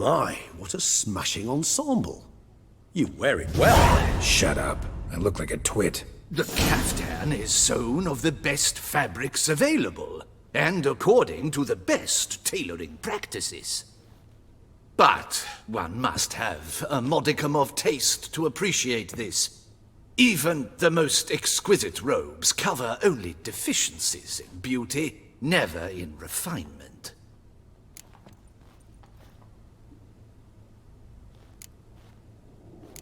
My, what a smashing ensemble. You wear it well. Shut up. I look like a twit. The caftan is sewn of the best fabrics available, and according to the best tailoring practices. But one must have a modicum of taste to appreciate this. Even the most exquisite robes cover only deficiencies in beauty, never in refinement.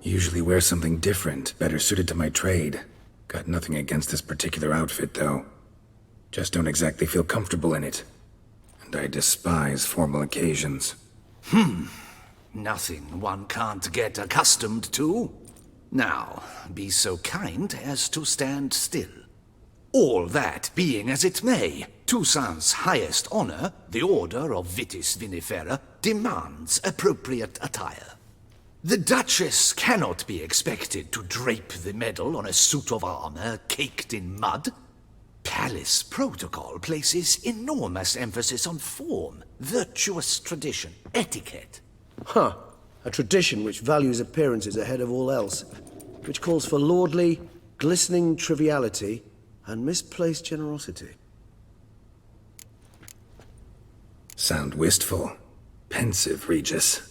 Usually wear something different, better suited to my trade. Got nothing against this particular outfit, though. Just don't exactly feel comfortable in it. And I despise formal occasions. Nothing one can't get accustomed to. Now, be so kind as to stand still. All that being as it may, Toussaint's highest honor, the Order of Vitis Vinifera, demands appropriate attire. The Duchess cannot be expected to drape the medal on a suit of armor caked in mud. Palace protocol places enormous emphasis on form, virtuous tradition, etiquette. Huh. A tradition which values appearances ahead of all else, which calls for lordly, glistening triviality and misplaced generosity. Sound wistful. Pensive, Regis.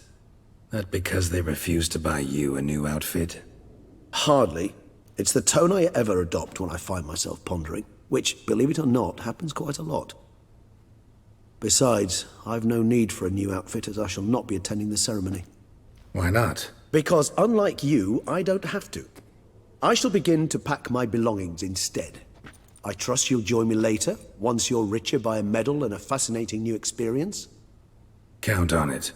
That because they refused to buy you a new outfit? Hardly. It's the tone I ever adopt when I find myself pondering, which, believe it or not, happens quite a lot. Besides, I've no need for a new outfit as I shall not be attending the ceremony. Why not? Because unlike you, I don't have to. I shall begin to pack my belongings instead. I trust you'll join me later, once you're richer by a medal and a fascinating new experience? Count on it.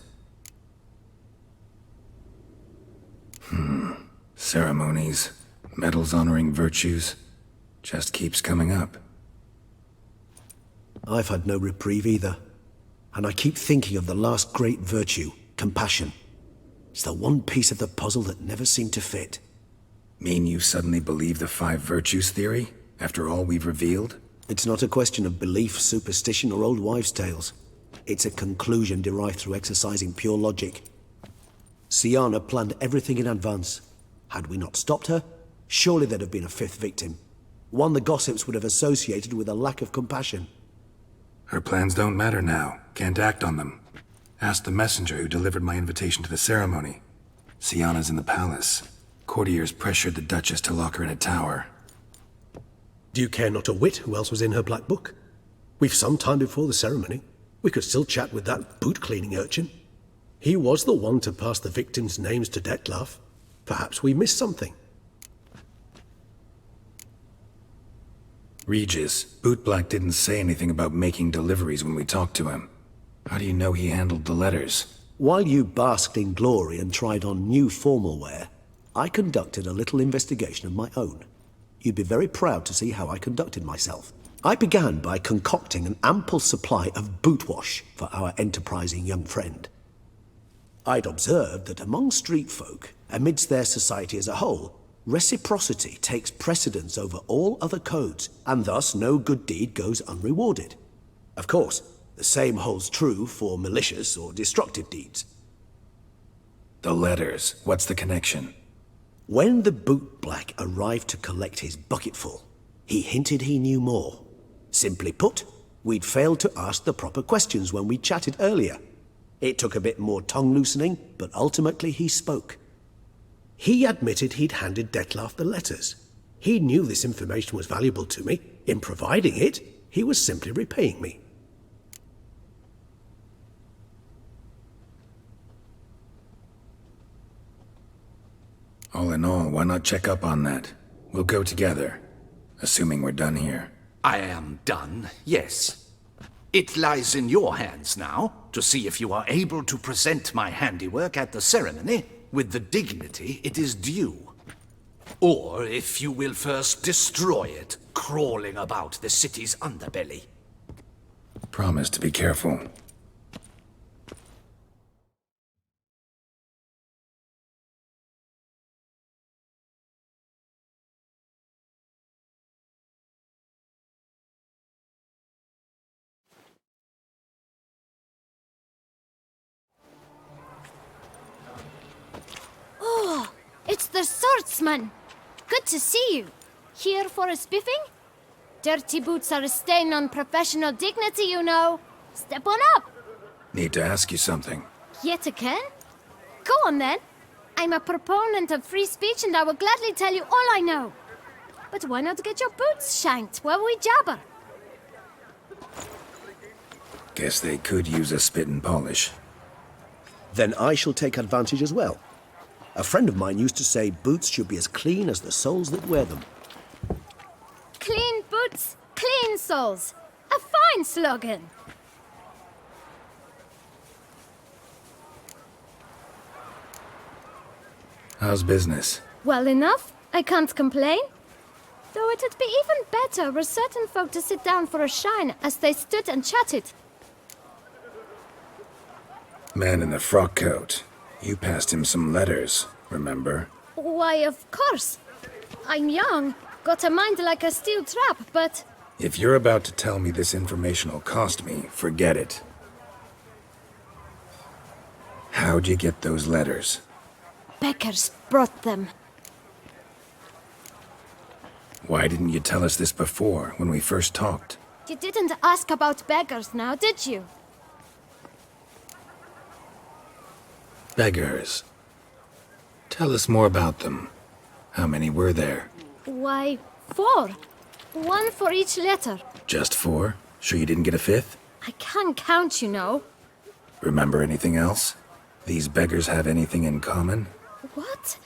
Ceremonies, medals honoring virtues, just keeps coming up. I've had no reprieve either. And I keep thinking of the last great virtue, compassion. It's the one piece of the puzzle that never seemed to fit. Mean you suddenly believe the 5 virtues theory, after all we've revealed? It's not a question of belief, superstition, or old wives' tales. It's a conclusion derived through exercising pure logic. Syanna planned everything in advance. Had we not stopped her, surely there'd have been a 5th victim. One the gossips would have associated with a lack of compassion. Her plans don't matter now. Can't act on them. Ask the messenger who delivered my invitation to the ceremony. Syanna's in the palace. Courtiers pressured the Duchess to lock her in a tower. Do you care not a whit who else was in her black book? We've some time before the ceremony. We could still chat with that boot-cleaning urchin. He was the one to pass the victims' names to Dettlaff. Perhaps we missed something. Regis, Bootblack didn't say anything about making deliveries when we talked to him. How do you know he handled the letters? While you basked in glory and tried on new formal wear, I conducted a little investigation of my own. You'd be very proud to see how I conducted myself. I began by concocting an ample supply of boot wash for our enterprising young friend. I'd observed that among street folk, amidst their society as a whole, reciprocity takes precedence over all other codes, and thus no good deed goes unrewarded. Of course, the same holds true for malicious or destructive deeds. The letters, what's the connection? When the bootblack arrived to collect his bucketful, he hinted he knew more. Simply put, we'd failed to ask the proper questions when we chatted earlier. It took a bit more tongue-loosening, but ultimately he spoke. He admitted he'd handed Dettlaff the letters. He knew this information was valuable to me. In providing it, he was simply repaying me. All in all, why not check up on that? We'll go together, assuming we're done here. I am done, yes. It lies in your hands now to see if you are able to present my handiwork at the ceremony with the dignity it is due. Or if you will first destroy it, crawling about the city's underbelly. Promise to be careful. Mr. Swordsman! Good to see you. Here for a spiffing? Dirty boots are a stain on professional dignity, you know. Step on up. Need to ask you something. Yet again? Go on then. I'm a proponent of free speech and I will gladly tell you all I know. But why not get your boots shanked while we jabber? Guess they could use a spit and polish. Then I shall take advantage as well. A friend of mine used to say boots should be as clean as the soles that wear them. Clean boots, clean soles. A fine slogan. How's business? Well enough. I can't complain. Though it'd be even better were certain folk to sit down for a shine as they stood and chatted. Man in the frock coat. You passed him some letters, remember? Why, of course. I'm young, got a mind like a steel trap, but... If you're about to tell me this information will cost me, forget it. How'd you get those letters? Beggars brought them. Why didn't you tell us this before, when we first talked? You didn't ask about beggars now, did you? Beggars. Tell us more about them. How many were there? Why, 4. 1 for each letter. Just 4? Sure you didn't get a 5th? I can't count, you know. Remember anything else? These beggars have anything in common? What?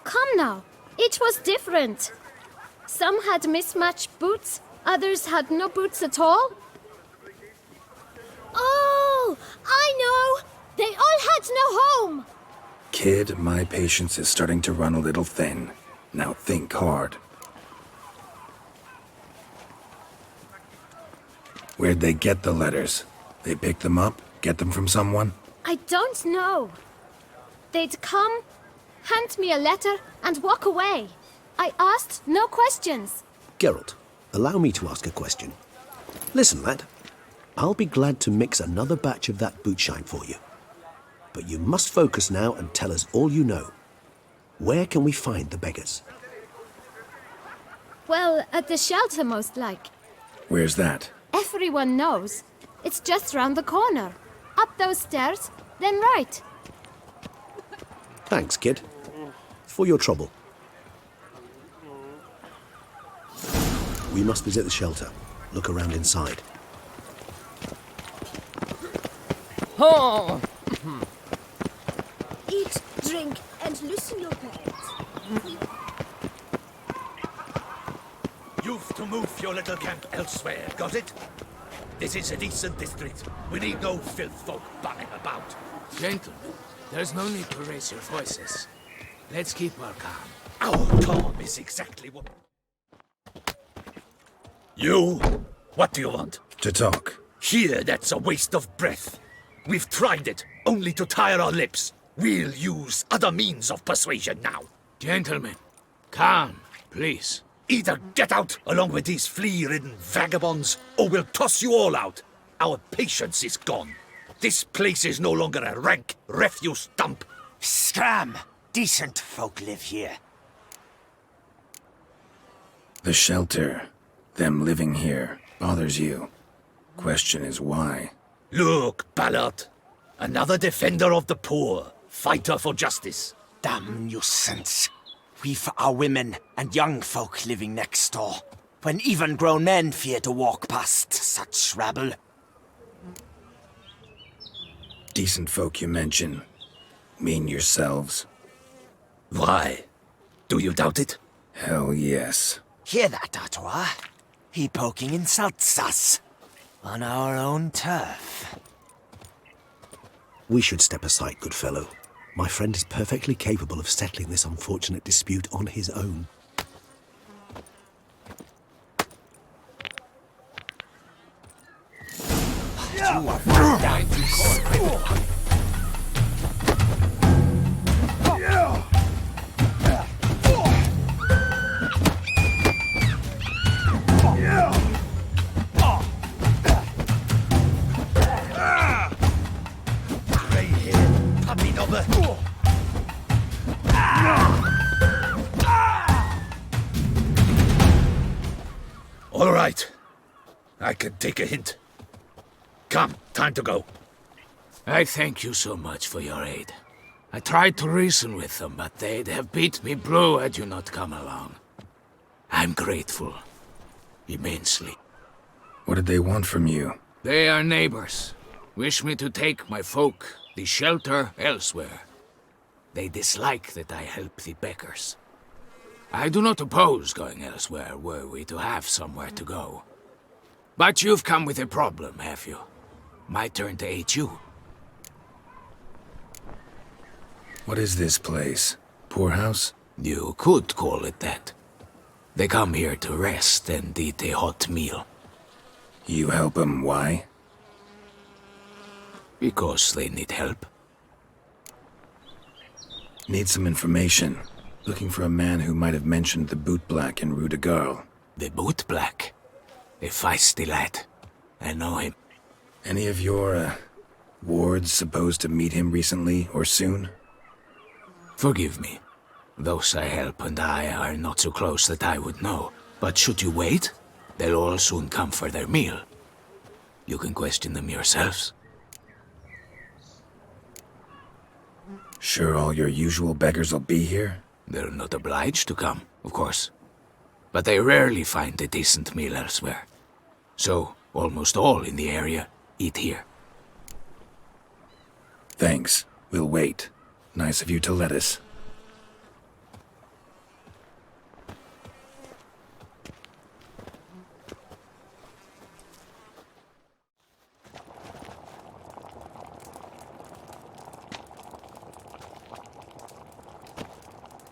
Come now. Each was different. Some had mismatched boots, others had no boots at all. Oh, I know! They all had no home! Kid, my patience is starting to run a little thin. Now think hard. Where'd they get the letters? They pick them up? Get them from someone? I don't know. They'd come, hand me a letter, and walk away. I asked no questions. Geralt, allow me to ask a question. Listen, lad. I'll be glad to mix another batch of that boot shine for you. But you must focus now and tell us all you know. Where can we find the beggars? Well, at the shelter, most like. Where's that? Everyone knows. It's just round the corner. Up those stairs, then right. Thanks, kid. For your trouble. We must visit the shelter. Look around inside. Oh! Eat, drink, and loosen your belts. You've to move your little camp elsewhere, got it? This is a decent district. We need no filth folk banging about. Gentlemen, there's no need to raise your voices. Let's keep our calm. Our calm is exactly what... You? What do you want? To talk. Here, that's a waste of breath. We've tried it, only to tire our lips. We'll use other means of persuasion now. Gentlemen, calm, please. Either get out along with these flea-ridden vagabonds, or we'll toss you all out. Our patience is gone. This place is no longer a rank refuse dump. Scram! Decent folk live here. The shelter, them living here, bothers you. Question is why? Look, Ballard. Another defender of the poor, fighter for justice. Damn nuisance. We've our women and young folk living next door, when even grown men fear to walk past such rabble. Decent folk you mention. Mean yourselves? Why? Do you doubt it? Hell yes. Hear that, Artois? He poking insults us. On our own turf. We should step aside, good fellow. My friend is perfectly capable of settling this unfortunate dispute on his own. You are down to court. Grey hair, puppy knobber. right. I can take a hint. Come, time to go. I thank you so much for your aid. I tried to reason with them, but they'd have beat me blue had you not come along. I'm grateful. Immensely. What did they want from you? They are neighbors. Wish me to take my folk, the shelter, elsewhere. They dislike that I help the beggars. I do not oppose going elsewhere, were we to have somewhere to go. But you've come with a problem, have you? My turn to aid you. What is this place? Poorhouse? You could call it that. They come here to rest and eat a hot meal. You help them, why? Because they need help. Need some information. Looking for a man who might have mentioned the boot black in Rue de Garl. The boot black? A feisty lad. I know him. Any of your, wards supposed to meet him recently or soon? Forgive me. Those I help and I are not so close that I would know. But should you wait, they'll all soon come for their meal. You can question them yourselves. Sure all your usual beggars will be here? They're not obliged to come, of course. But they rarely find a decent meal elsewhere. So, almost all in the area eat here. Thanks. We'll wait. Nice of you to let us.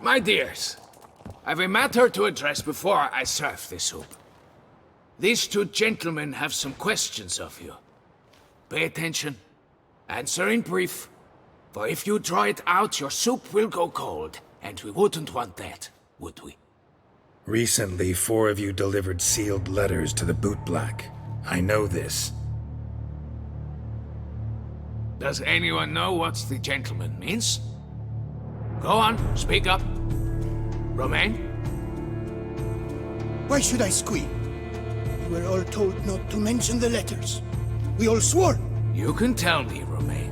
My dears, I've a matter to address before I serve the soup. These two gentlemen have some questions of you. Pay attention. Answer in brief. For if you draw it out, your soup will go cold. And we wouldn't want that, would we? Recently, 4 of you delivered sealed letters to the boot black. I know this. Does anyone know what the gentleman means? Go on, speak up. Romain? Why should I squeal? We were all told not to mention the letters. We all swore. You can tell me, Romain.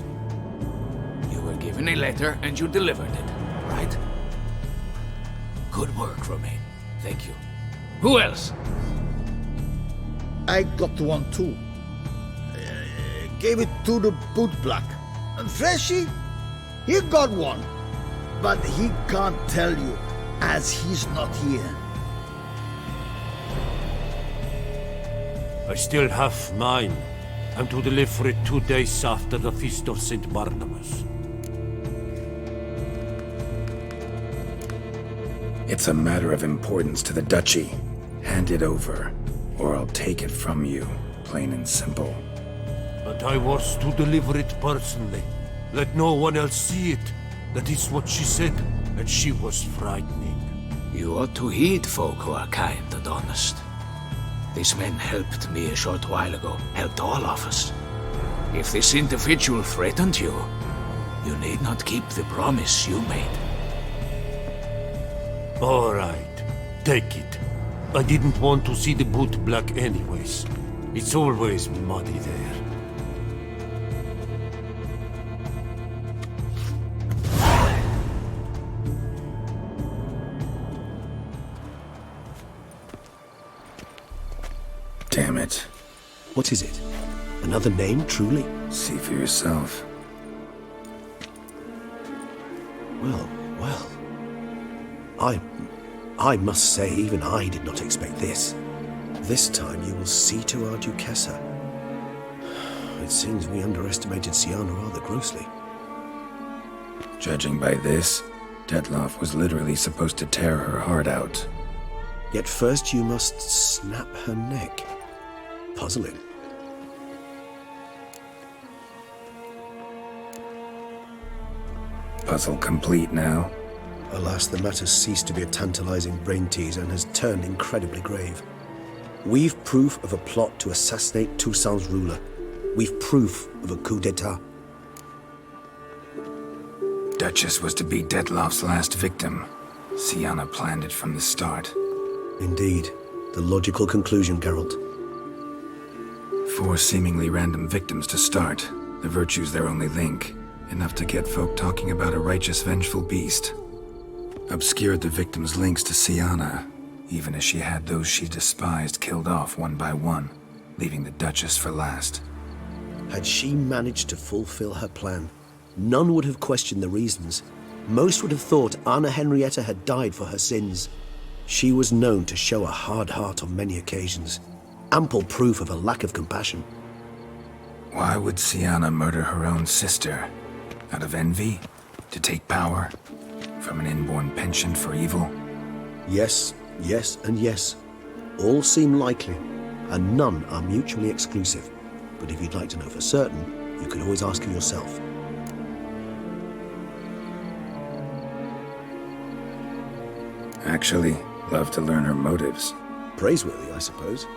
You were given a letter and you delivered it, right? Good work, Romain. Thank you. Who else? I got one too. Gave it to the boot black. And Freshy, he got one. But he can't tell you, as he's not here. I still have mine. I'm to deliver it 2 days after the Feast of St. Barnabas. It's a matter of importance to the Duchy. Hand it over, or I'll take it from you, plain and simple. But I was to deliver it personally. Let no one else see it. That is what she said, and she was frightening. You ought to heed folk who are kind and honest. These men helped me a short while ago, helped all of us. If this individual threatened you, you need not keep the promise you made. All right, take it. I didn't want to see the boot black anyways. It's always muddy there. Damn it. What is it? Another name, truly? See for yourself. Well, well. I must say, even I did not expect this. This time you will see to our Duchessa. It seems we underestimated Qiana rather grossly. Judging by this, Detloff was literally supposed to tear her heart out. Yet first you must snap her neck. Puzzling. Puzzle complete now. Alas, the matter's ceased to be a tantalizing brain tease and has turned incredibly grave. We've proof of a plot to assassinate Toussaint's ruler. We've proof of a coup d'etat. Duchess was to be Detloff's last victim. Qiana planned it from the start. Indeed. The logical conclusion, Geralt. 4 seemingly random victims to start. The virtue's their only link. Enough to get folk talking about a righteous, vengeful beast. Obscured the victims' links to Syanna, even as she had those she despised killed off one by one, leaving the Duchess for last. Had she managed to fulfill her plan, none would have questioned the reasons. Most would have thought Anna Henrietta had died for her sins. She was known to show a hard heart on many occasions, ample proof of a lack of compassion. Why would Syanna murder her own sister? Out of envy? To take power? From an inborn penchant for evil? Yes, yes, and yes. All seem likely, and none are mutually exclusive. But if you'd like to know for certain, you can always ask her yourself. Actually, love to learn her motives. Praiseworthy, I suppose.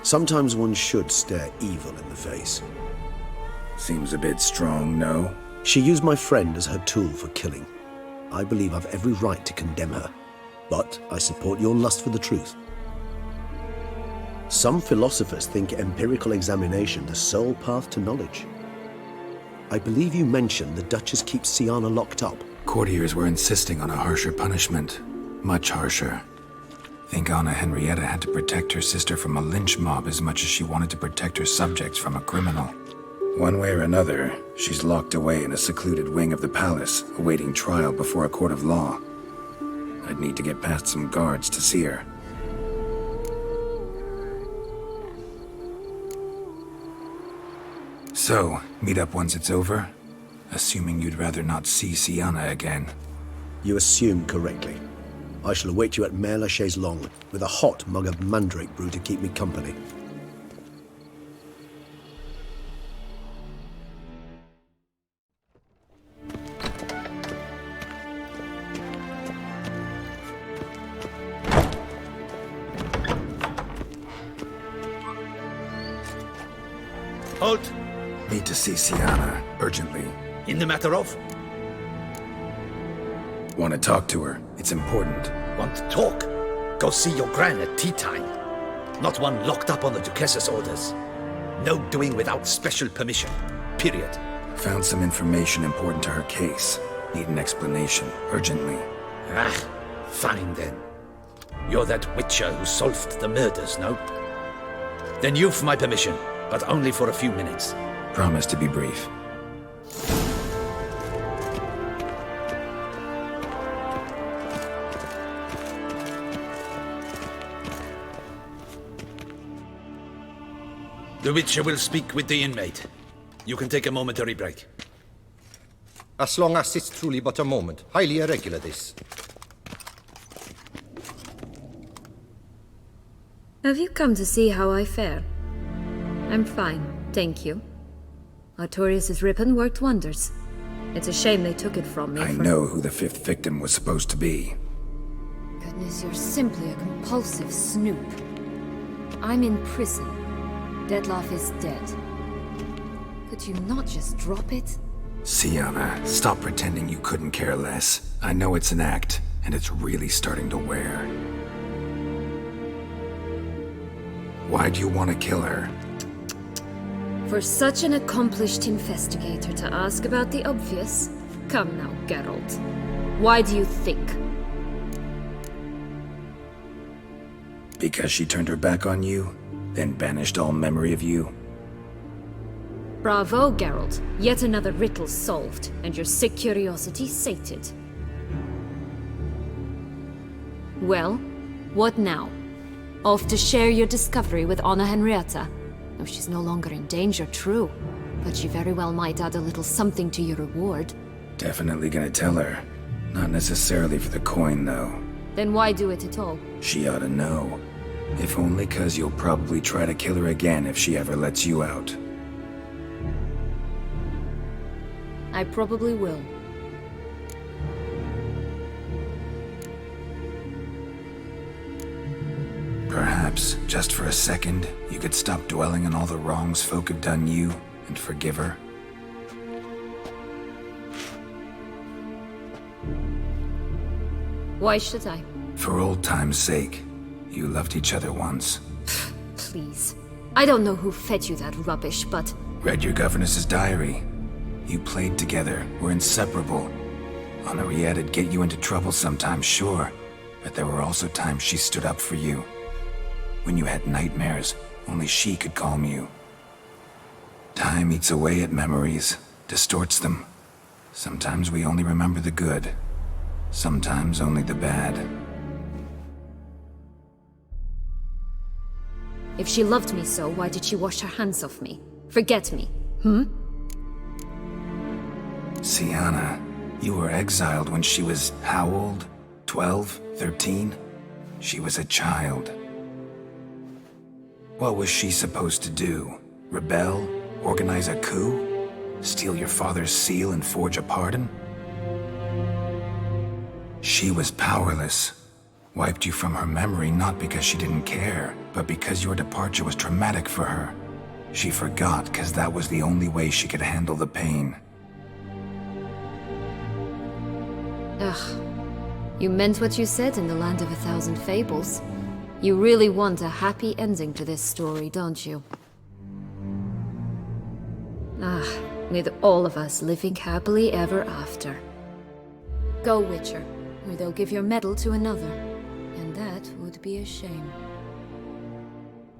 Sometimes one should stare evil in the face. Seems a bit strong, no? She used my friend as her tool for killing. I believe I've every right to condemn her, but I support your lust for the truth. Some philosophers think empirical examination the sole path to knowledge. I believe you mentioned the Duchess keeps Syanna locked up. Courtiers were insisting on a harsher punishment. Much harsher. Think Anna Henrietta had to protect her sister from a lynch mob as much as she wanted to protect her subjects from a criminal. One way or another, she's locked away in a secluded wing of the palace, awaiting trial before a court of law. I'd need to get past some guards to see her. So, meet up once it's over? Assuming you'd rather not see Syanna again. You assume correctly. I shall await you at 𝘉𝘁𝑒𝑠 with a hot mug of mandrake brew to keep me company. Halt! Need to see Syanna, urgently. In the matter of? Want to talk to her. It's important. Want to talk? Go see your gran at tea time. Not one locked up on the Duchess's orders. No doing without special permission. Period. Found some information important to her case. Need an explanation, urgently. Ah, fine then. You're that witcher who solved the murders, no? Then you've my permission, but only for a few minutes. Promise to be brief. The Witcher will speak with the inmate. You can take a momentary break. As long as it's truly but a moment. Highly irregular, this. Have you come to see how I fare? I'm fine, thank you. Artorius' ribbon worked wonders. It's a shame they took it from me. I know who the 5th victim was supposed to be. Goodness, you're simply a compulsive snoop. I'm in prison. Dettlaff is dead. Could you not just drop it? Syanna, stop pretending you couldn't care less. I know it's an act, and it's really starting to wear. Why do you want to kill her? For such an accomplished investigator to ask about the obvious? Come now, Geralt. Why do you think? Because she turned her back on you, then banished all memory of you? Bravo, Geralt. Yet another riddle solved, and your sick curiosity sated. Well, what now? Off to share your discovery with Anna Henrietta? Oh, she's no longer in danger, true. But she very well might add a little something to your reward. Definitely gonna tell her. Not necessarily for the coin, though. Then why do it at all? She ought to know. If only 'cause you'll probably try to kill her again if she ever lets you out. I probably will. Perhaps, just for a second, you could stop dwelling on all the wrongs folk have done you and forgive her. Why should I? For old time's sake. You loved each other once. Please. I don't know who fed you that rubbish, but... Read your governess's diary. You played together, were inseparable. Henriette'd get you into trouble sometimes, sure. But there were also times she stood up for you. When you had nightmares, only she could calm you. Time eats away at memories, distorts them. Sometimes we only remember the good. Sometimes only the bad. If she loved me so, why did she wash her hands off me? Forget me, Qiana, you were exiled when she was how old? 12? 13? She was a child. What was she supposed to do? Rebel? Organize a coup? Steal your father's seal and forge a pardon? She was powerless. Wiped you from her memory not because she didn't care, but because your departure was traumatic for her. She forgot because that was the only way she could handle the pain. Ugh. You meant what you said in the Land of 1,000 Fables. You really want a happy ending to this story, don't you? With all of us living happily ever after. Go, Witcher, or they'll give your medal to another. And that would be a shame.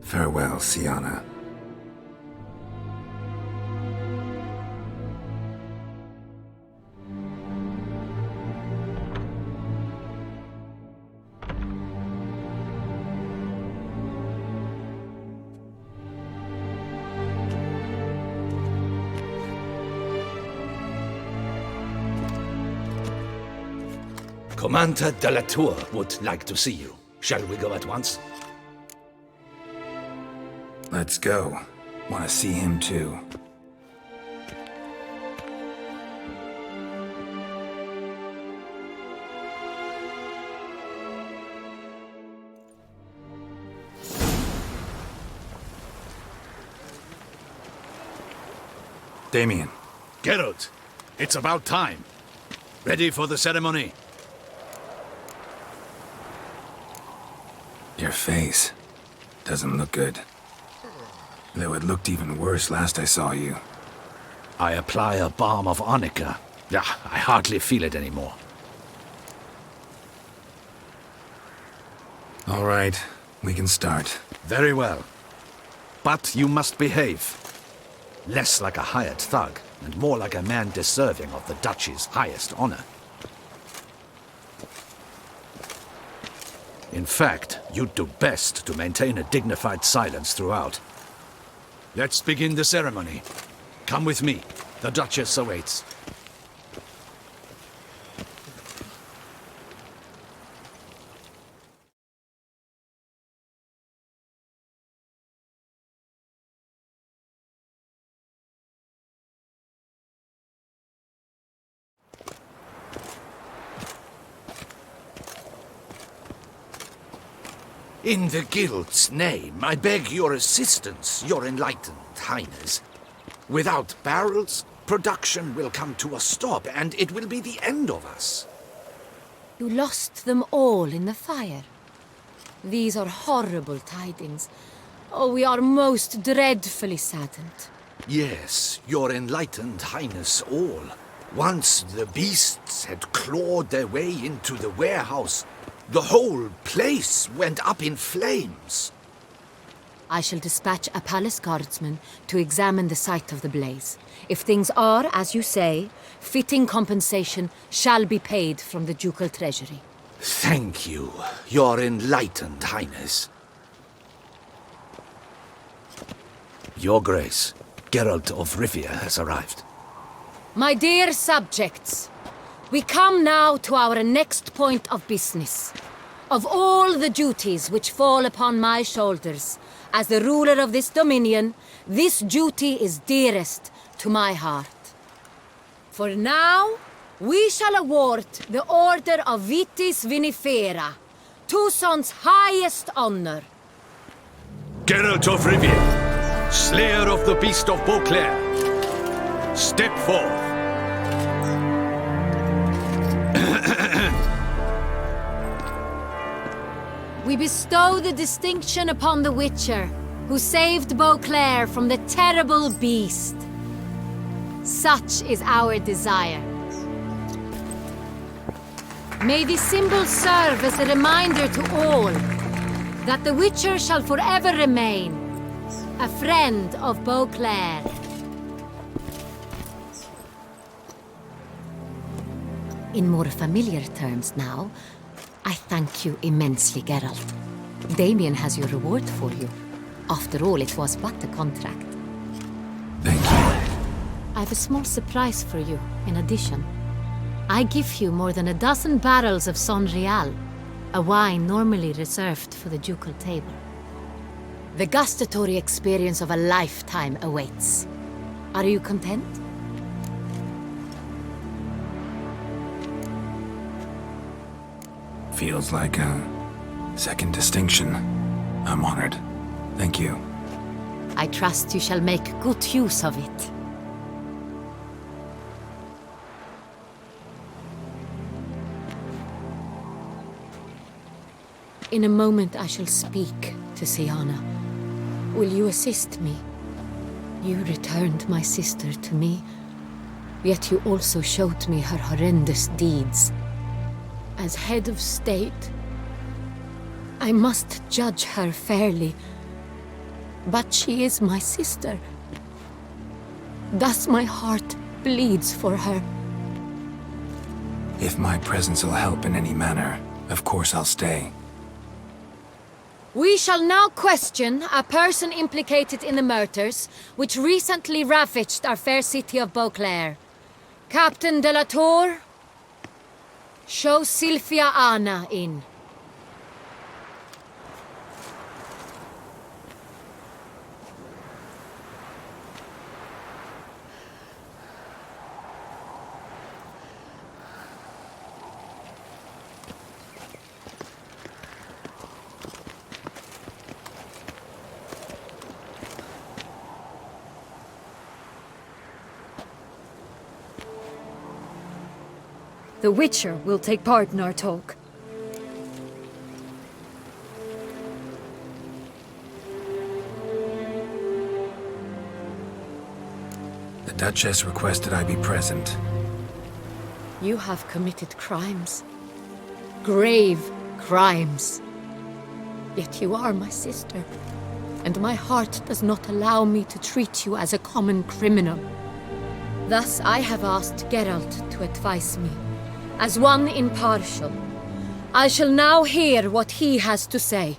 Farewell, Qiana. Commander de la Tour would like to see you. Shall we go at once? Let's go. Want to see him too. Damien. Geralt, it's about time. Ready for the ceremony? Your face doesn't look good. Though it looked even worse last I saw you. I apply a balm of arnica. Yeah, I hardly feel it anymore. All right, we can start. Very well. But you must behave. Less like a hired thug, and more like a man deserving of the Duchy's highest honor. In fact, you'd do best to maintain a dignified silence throughout. Let's begin the ceremony. Come with me. The Duchess awaits. In the Guild's name, I beg your assistance, your enlightened highness. Without barrels, production will come to a stop, and it will be the end of us. You lost them all in the fire. These are horrible tidings. Oh, we are most dreadfully saddened. Yes, your enlightened highness all. Once the beasts had clawed their way into the warehouse, the whole place went up in flames. I shall dispatch a palace guardsman to examine the site of the blaze. If things are, as you say, fitting compensation shall be paid from the ducal treasury. Thank you, your enlightened highness. Your Grace, Geralt of Rivia has arrived. My dear subjects, we come now to our next point of business. Of all the duties which fall upon my shoulders, as the ruler of this dominion, this duty is dearest to my heart. For now, we shall award the Order of Vitis Vinifera, Toussaint's highest honor. Geralt of Rivia, slayer of the beast of Beauclair, step forth. we bestow the distinction upon the Witcher, who saved Beauclair from the terrible beast. Such is our desire. May this symbol serve as a reminder to all that the Witcher shall forever remain a friend of Beauclair. In more familiar terms now, I thank you immensely, Geralt. Damien has your reward for you. After all, it was but a contract. Thank you. I have a small surprise for you, in addition. I give you more than a dozen barrels of 𝘔𝘰𝘄𝑗, a wine normally reserved for the ducal table. The gustatory experience of a lifetime awaits. Are you content? Feels like a second distinction. I'm honored. Thank you. I trust you shall make good use of it. In a moment I shall speak to Syanna. Will you assist me? You returned my sister to me, yet you also showed me her horrendous deeds. As head of state, I must judge her fairly, but she is my sister. Thus my heart bleeds for her. If my presence will help in any manner, of course I'll stay. We shall now question a person implicated in the murders which recently ravaged our fair city of Beauclair. Captain de la Tour, show Sylvia Anna in. The Witcher will take part in our talk. The Duchess requested I be present. You have committed crimes. Grave crimes. Yet you are my sister, and my heart does not allow me to treat you as a common criminal. Thus I have asked Geralt to advise me. As one impartial, I shall now hear what he has to say.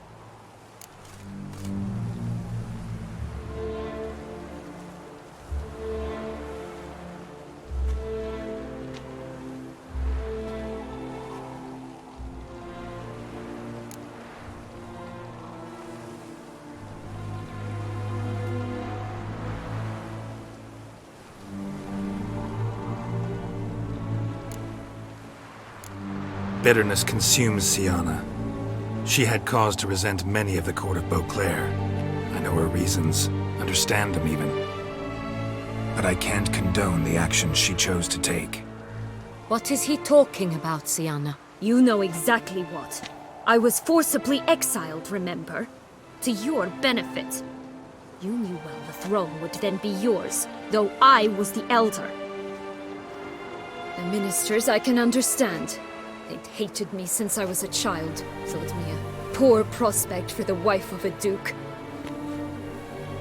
Bitterness consumes Syanna. She had cause to resent many of the court of Beauclair. I know her reasons, understand them even. But I can't condone the actions she chose to take. What is he talking about, Syanna? You know exactly what. I was forcibly exiled, remember? To your benefit. You knew well the throne would then be yours, though I was the elder. The ministers I can understand. They'd hated me since I was a child, thought me a poor prospect for the wife of a duke.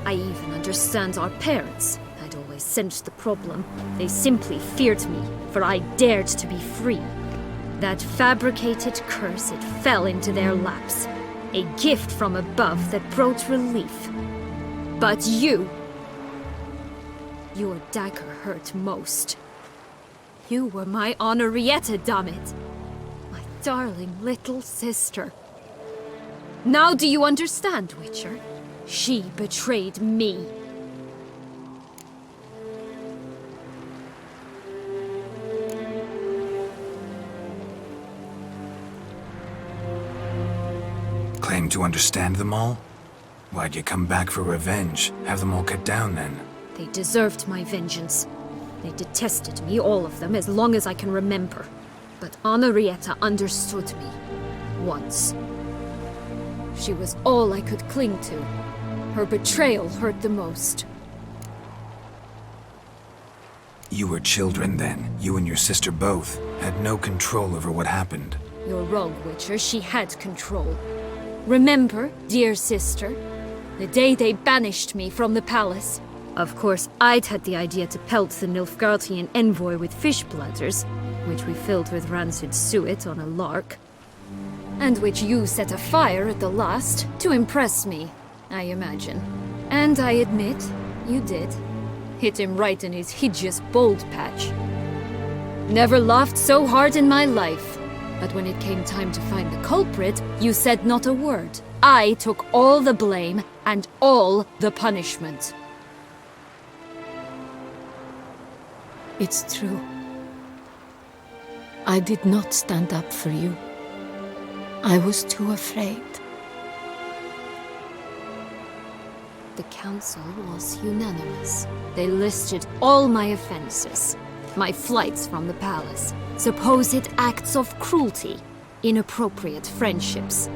I even understand our parents. I'd always sensed the problem. They simply feared me, for I dared to be free. That fabricated curse, it fell into their laps. A gift from above that brought relief. But you... your dagger hurt most. You were my Henrietta, damn it. Darling little sister. Now do you understand, Witcher? She betrayed me. Claim to understand them all? Why'd you come back for revenge? Have them all cut down then? They deserved my vengeance. They detested me, all of them, as long as I can remember. But Henrietta understood me. Once. She was all I could cling to. Her betrayal hurt the most. You were children then. You and your sister both had no control over what happened. You're wrong, Witcher. She had control. Remember, dear sister, the day they banished me from the palace? Of course, I'd had the idea to pelt the Nilfgaardian envoy with fish bladders, which we filled with rancid suet on a lark, and which you set afire at the last to impress me, I imagine. And I admit, you did. Hit him right in his hideous bald patch. Never laughed so hard in my life. But when it came time to find the culprit, you said not a word. I took all the blame and all the punishment. It's true. I did not stand up for you. I was too afraid. The council was unanimous. They listed all my offenses. My flights from the palace, supposed acts of cruelty, inappropriate friendships.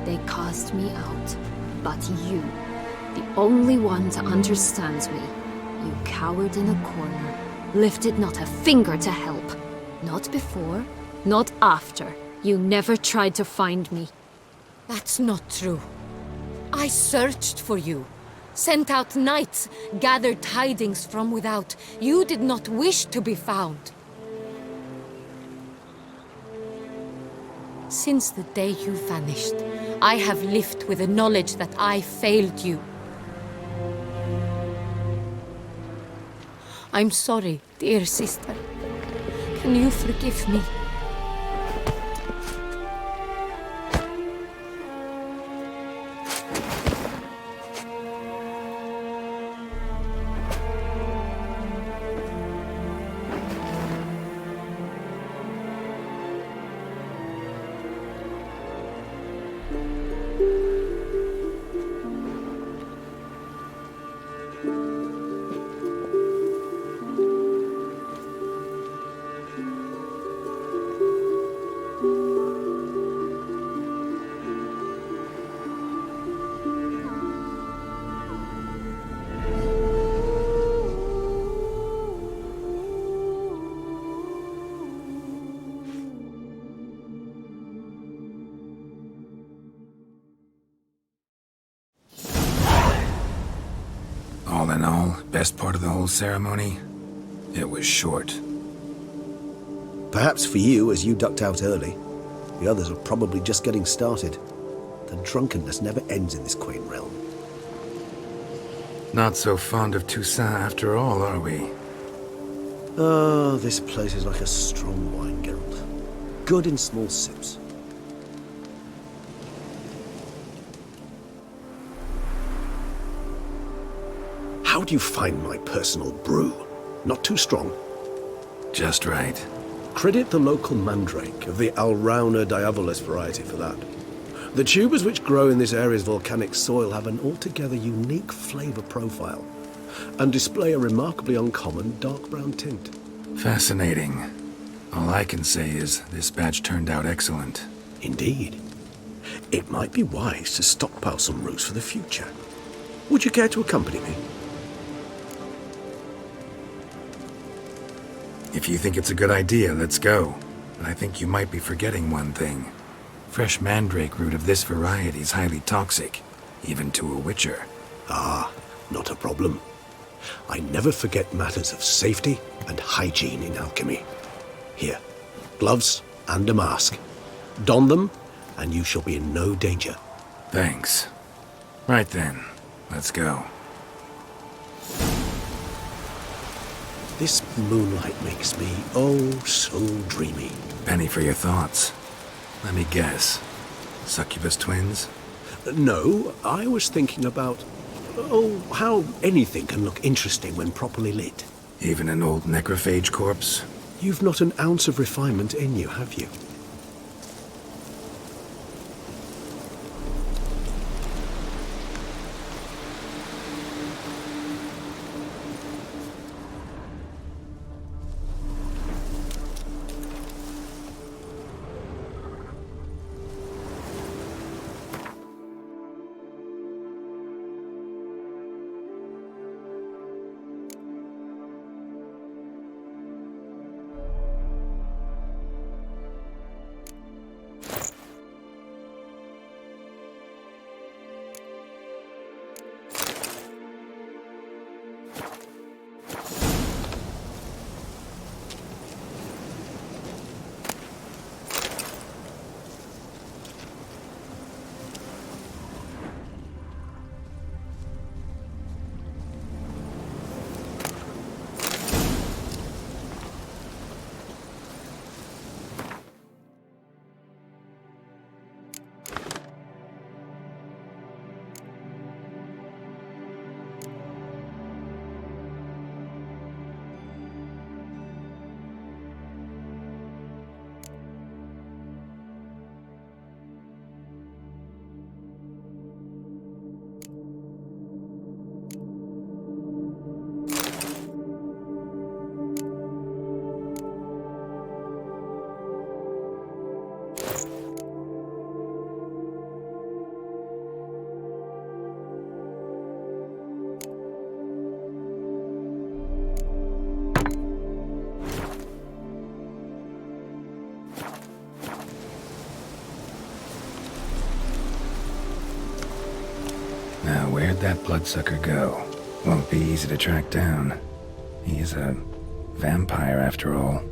They cast me out, but you, the only one to understand me, you cowered in a corner, lifted not a finger to help. Not before, not after. You never tried to find me. That's not true. I searched for you. Sent out knights, gathered tidings from without. You did not wish to be found. Since the day you vanished, I have lived with the knowledge that I failed you. I'm sorry, dear sister. Can you forgive me? All in all, best part of the whole ceremony? It was short. Perhaps for you, as you ducked out early. The others are probably just getting started. The drunkenness never ends in this quaint realm. Not so fond of Toussaint after all, are we? Oh, this place is like a strong wine, Geralt. Good in small sips. How do you find my personal brew? Not too strong? Just right. Credit the local mandrake of the 𝘠𝑪𝑗𝑠 diavolis variety for that. The tubers which grow in this area's volcanic soil have an altogether unique flavor profile and display a remarkably uncommon dark brown tint. Fascinating. All I can say is this batch turned out excellent. Indeed. It might be wise to stockpile some roots for the future. Would you care to accompany me? If you think it's a good idea, let's go. But I think you might be forgetting one thing. Fresh mandrake root of this variety is highly toxic, even to a witcher. Ah, not a problem. I never forget matters of safety and hygiene in alchemy. Here, gloves and a mask. Don them, and you shall be in no danger. Thanks. Right then, let's go. This moonlight makes me, oh, so dreamy. Penny for your thoughts. Let me guess. Succubus twins? No, I was thinking about, oh, how anything can look interesting when properly lit. Even an old necrophage corpse? You've not an ounce of refinement in you, have you? Now, where'd that bloodsucker go? Won't be easy to track down. He is a vampire, after all.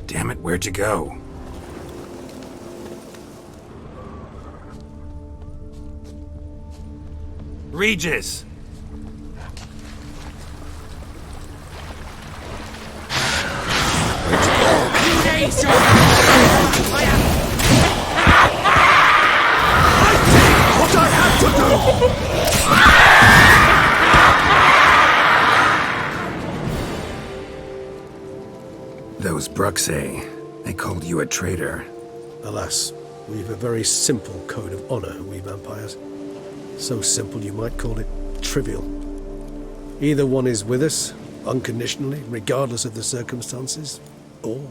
Damn it, where'd you go? Regis! What I have to do! Those 𝘋𝘶𝘄, they called you a traitor. Alas, we've a very simple code of honor, we vampires. So simple you might call it trivial. Either one is with us, unconditionally, regardless of the circumstances, or...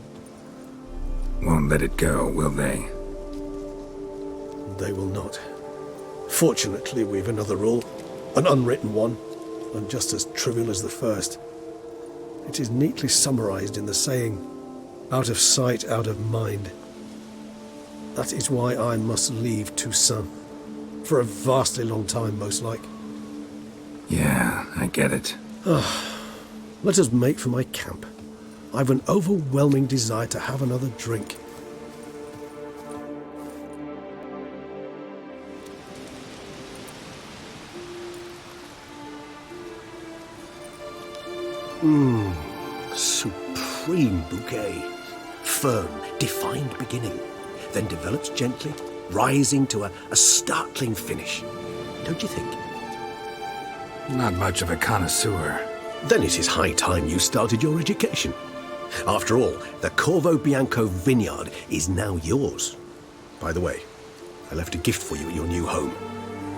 Won't let it go, will they? They will not. Fortunately, we've another rule, an unwritten one, and just as trivial as the first. It is neatly summarized in the saying, out of sight, out of mind. That is why I must leave Toussaint. For a vastly long time, most like. Yeah, I get it. Let us make for my camp. I've an overwhelming desire to have another drink. Supreme bouquet. Firm, defined beginning, then develops gently, rising to a startling finish. Don't you think? Not much of a connoisseur. Then it is high time you started your education. After all, the 𝘍𝑫𝘭𝘏 vineyard is now yours. By the way, I left a gift for you at your new home,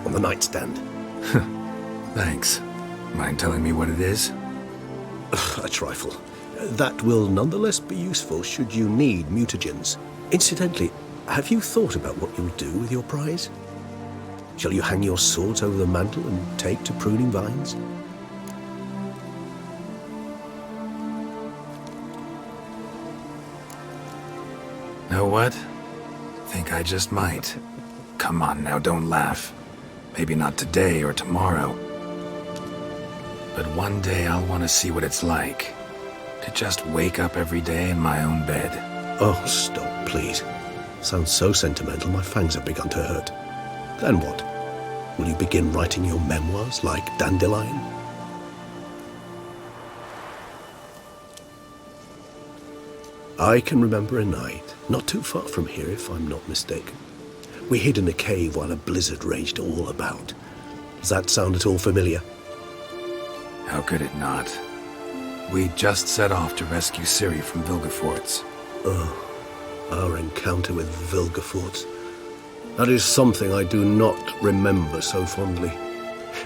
on the nightstand. Thanks. Mind telling me what it is? A trifle. That will nonetheless be useful should you need mutagens. Incidentally, have you thought about what you'll do with your prize? Shall you hang your swords over the mantle and take to pruning vines? Know what? Think I just might. Come on now, don't laugh. Maybe not today or tomorrow. But one day I'll want to see what it's like. To just wake up every day in my own bed. Oh, stop, please. Sounds so sentimental, my fangs have begun to hurt. Then what? Will you begin writing your memoirs like Dandelion? I can remember a night, not too far from here if I'm not mistaken. We hid in a cave while a blizzard raged all about. Does that sound at all familiar? How could it not? We just set off to rescue Ciri from Vilgefortz. Oh, our encounter with Vilgefortz. That is something I do not remember so fondly.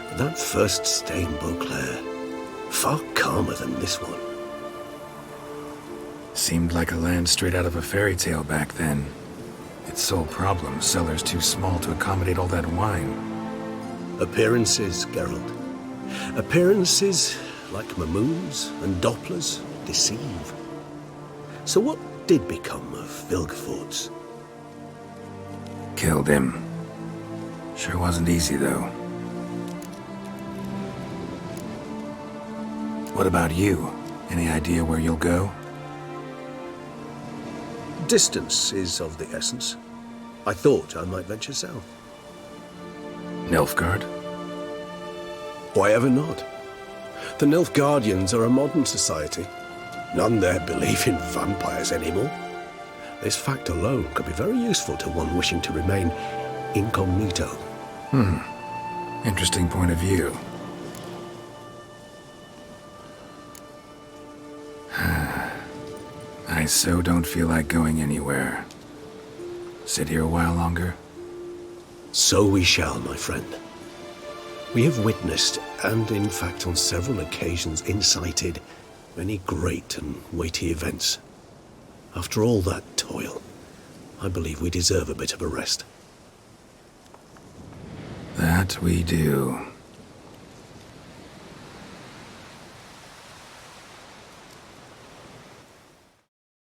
But that first stay in Beauclair, far calmer than this one. Seemed like a land straight out of a fairy tale back then. Its sole problem, cellars too small to accommodate all that wine. Appearances, Geralt. Appearances, like Mamoons and Dopplers, deceive. So what did become of Vilgefortz? Killed him. Sure wasn't easy, though. What about you? Any idea where you'll go? Distance is of the essence. I thought I might venture south. Nilfgaard? Why ever not? The Nilfgaardians are a modern society. None there believe in vampires anymore. This fact alone could be very useful to one wishing to remain incognito. Interesting point of view. I so don't feel like going anywhere. Sit here a while longer? So we shall, my friend. We have witnessed, and in fact on several occasions incited, many great and weighty events. After all that toil, I believe we deserve a bit of a rest. That we do.